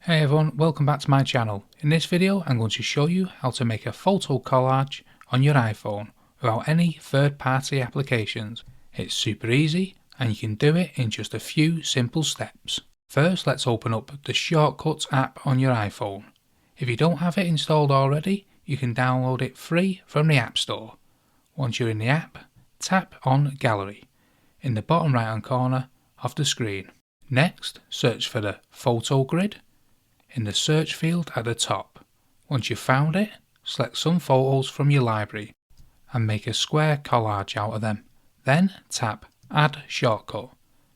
Hey everyone, welcome back to my channel. In this video I'm going to show you how to make a photo collage on your iPhone without any third-party applications. It's super easy and you can do it in just a few simple steps. First, let's open up the Shortcuts app on your iPhone. If you don't have it installed already, you can download it free from the App Store. Once you're in the app, tap on Gallery in the bottom right hand corner of the screen. Next, search for the photo grid in the search field at the top. Once you've found it, select some photos from your library and make a square collage out of them. Then tap Add Shortcut.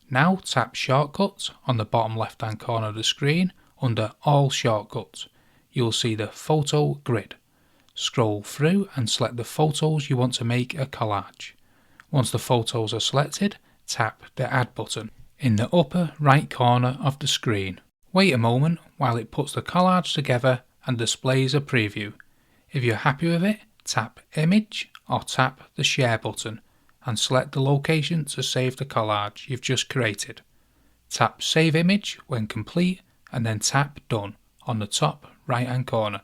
Now tap Shortcuts on the bottom left hand corner of the screen under All Shortcuts. You'll see the photo grid. Scroll through and select the photos you want to make a collage. Once the photos are selected, tap the Add button in the upper right corner of the screen. Wait a moment while it puts the collage together and displays a preview. If you're happy with it, tap Image or tap the Share button and select the location to save the collage you've just created. Tap Save Image when complete and then tap Done on the top right hand corner.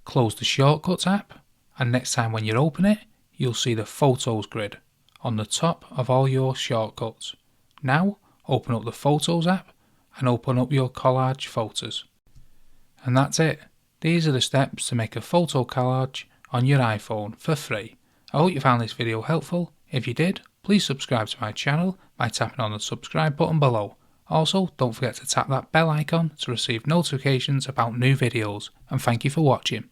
Close the Shortcuts app and next time when you open it, you'll see the Photos grid on the top of all your shortcuts. Now open up the Photos app and open up your collage photos. And that's it. These are the steps to make a photo collage on your iPhone for free. I hope you found this video helpful. If you did, please subscribe to my channel by tapping on the subscribe button below. Also, don't forget to tap that bell icon to receive notifications about new videos, and thank you for watching.